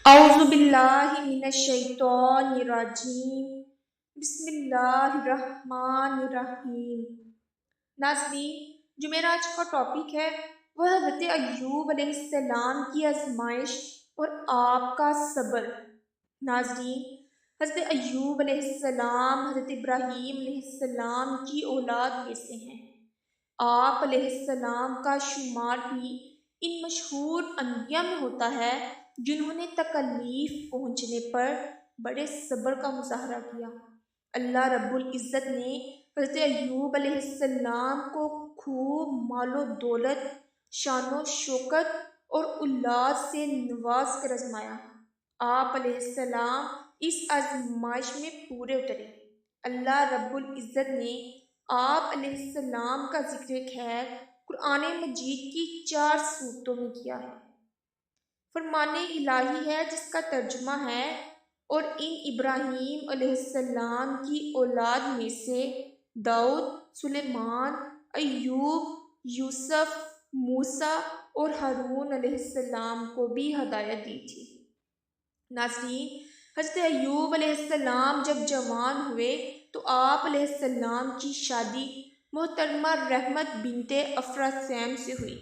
اعوذ باللہ من الشیطان الرجیم بسم اللہ الرحمن الرحیم۔ ناظرین، جو میرا آج کا ٹاپک ہے وہ حضرت ایوب علیہ السلام کی آزمائش اور آپ کا صبر۔ ناظرین، حضرت ایوب علیہ السلام حضرت ابراہیم علیہ السلام کی اولاد میں سے ہیں۔ آپ علیہ السلام کا شمار بھی ان مشہور انبیاء میں ہوتا ہے جنہوں نے تکلیف پہنچنے پر بڑے صبر کا مظاہرہ کیا۔ اللہ رب العزت نے حضرت ایوب علیہ السلام کو خوب مال و دولت، شان و شوکت اور اولاد سے نواز کر آزمایا۔ آپ علیہ السلام اس آزمائش میں پورے اترے۔ اللہ رب العزت نے آپ علیہ السلام کا ذکر خیر قرآن مجید کی 4 سورتوں میں کیا ہے۔ فرمان الہی ہے جس کا ترجمہ ہے، اور ان ابراہیم علیہ السلام کی اولاد میں سے داؤد، سلیمان، ایوب، یوسف، موسیٰ اور ہارون علیہ السلام کو بھی ہدایت دی تھی۔ ناظرین، حضرت ایوب علیہ السلام جب جوان ہوئے تو آپ علیہ السلام کی شادی محترمہ رحمت بنت افراسیم سے ہوئی۔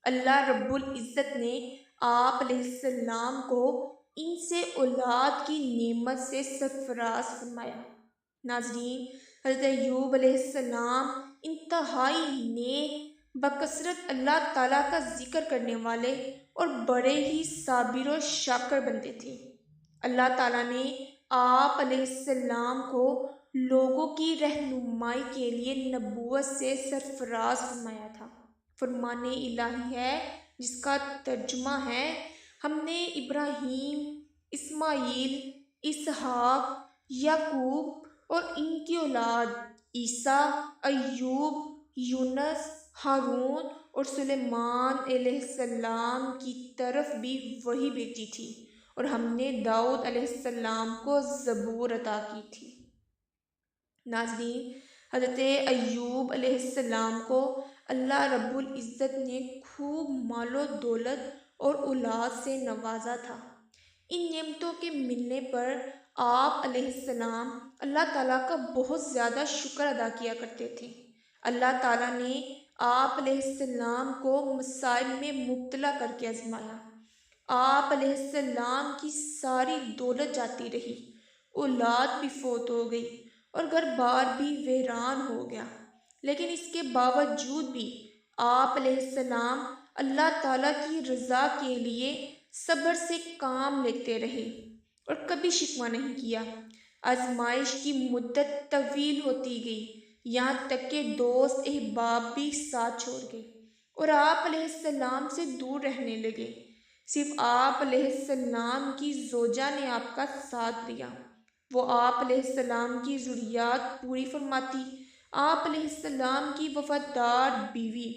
اللہ رب العزت نے آپ علیہ السلام کو ان سے اولاد کی نعمت سے سرفراز فرمایا۔ ناظرین، حضرت ایوب علیہ السلام انتہائی نیک، بکثرت اللہ تعالیٰ کا ذکر کرنے والے اور بڑے ہی صابر و شاکر بندے تھے۔ اللہ تعالیٰ نے آپ علیہ السلام کو لوگوں کی رہنمائی کے لیے نبوت سے سرفراز فرمایا تھا۔ فرمان الہی ہے جس کا ترجمہ ہے، ہم نے ابراہیم، اسماعیل، اسحاق، یعقوب اور ان کی اولاد عیسیٰ، ایوب، یونس، ہارون اور سلیمان علیہ السلام کی طرف بھی وحی بھیجی تھی، اور ہم نے داؤد علیہ السلام کو زبور عطا کی تھی۔ ناظرین، حضرت ایوب علیہ السلام کو اللہ رب العزت نے خوب مال و دولت اور اولاد سے نوازا تھا۔ ان نعمتوں کے ملنے پر آپ علیہ السلام اللہ تعالیٰ کا بہت زیادہ شکر ادا کیا کرتے تھے۔ اللہ تعالیٰ نے آپ علیہ السلام کو مسائل میں مبتلا کر کے آزمایا۔ آپ علیہ السلام کی ساری دولت جاتی رہی، اولاد بھی فوت ہو گئی اور گھر بار بھی ویران ہو گیا، لیکن اس کے باوجود بھی آپ علیہ السلام اللہ تعالیٰ کی رضا کے لیے صبر سے کام لیتے رہے اور کبھی شکوہ نہیں کیا۔ آزمائش کی مدت طویل ہوتی گئی، یہاں تک کہ دوست احباب بھی ساتھ چھوڑ گئے اور آپ علیہ السلام سے دور رہنے لگے۔ صرف آپ علیہ السلام کی زوجہ نے آپ کا ساتھ دیا، وہ آپ علیہ السلام کی ضروریات پوری فرماتی۔ آپ علیہ السلام کی وفادار بیوی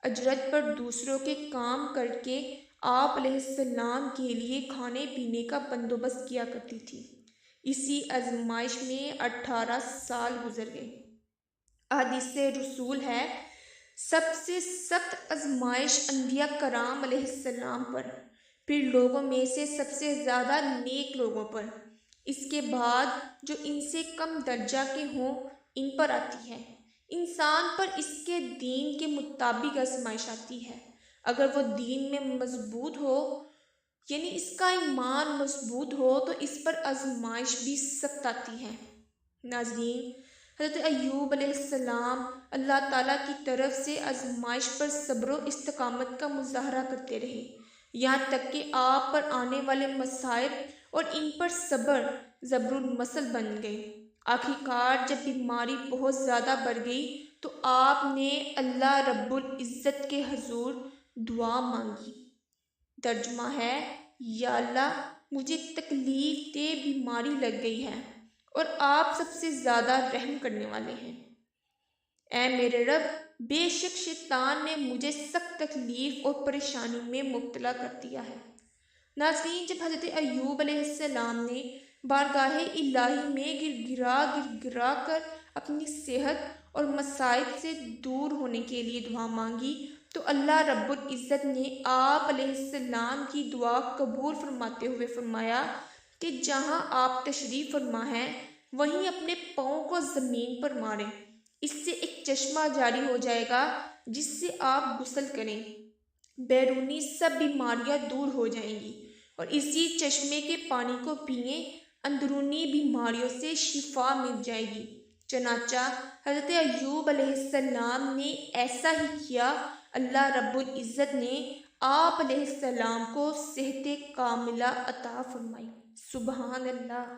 اجرت پر دوسروں کے کام کر کے آپ علیہ السلام کے لیے کھانے پینے کا بندوبست کیا کرتی تھی۔ اسی آزمائش میں 18 سال گزر گئے۔ حدیث رسول ہے، سب سے سخت آزمائش انبیاء کرام علیہ السلام پر، پھر لوگوں میں سے سب سے زیادہ نیک لوگوں پر، اس کے بعد جو ان سے کم درجہ کے ہوں ان پر آتی ہے۔ انسان پر اس کے دین کے مطابق آزمائش آتی ہے۔ اگر وہ دین میں مضبوط ہو، یعنی اس کا ایمان مضبوط ہو، تو اس پر آزمائش بھی سخت آتی ہے۔ ناظرین، حضرت ایوب علیہ السلام اللہ تعالیٰ کی طرف سے آزمائش پر صبر و استقامت کا مظاہرہ کرتے رہے، یہاں تک کہ آپ پر آنے والے مصائب اور ان پر صبر ضرب المثل بن گئے۔ آخرکار جب بیماری بہت زیادہ بڑھ گئی تو آپ نے اللہ رب العزت کے حضور دعا مانگی۔ ترجمہ ہے، یا اللہ، مجھے تکلیف دہ بیماری لگ گئی ہے اور آپ سب سے زیادہ رحم کرنے والے ہیں۔ اے میرے رب، بے شک شیطان نے مجھے سخت تکلیف اور پریشانی میں مبتلا کر دیا ہے۔ ناظرین، جب حضرت ایوب علیہ السلام نے بارگاہ الہی میں گر گرا کر اپنی صحت اور مصائب سے دور ہونے کے لیے دعا مانگی تو اللہ رب العزت نے آپ علیہ السلام کی دعا قبول فرماتے ہوئے فرمایا کہ جہاں آپ تشریف فرما ہیں وہیں اپنے پاؤں کو زمین پر ماریں، اس سے ایک چشمہ جاری ہو جائے گا جس سے آپ غسل کریں، بیرونی سب بیماریاں دور ہو جائیں گی، اور اسی چشمے کے پانی کو پیئیں، اندرونی بیماریوں سے شفا مل جائے گی۔ چنانچہ حضرت ایوب علیہ السلام نے ایسا ہی کیا، اللہ رب العزت نے آپ علیہ السلام کو صحت کاملہ عطا فرمائی۔ سبحان اللہ۔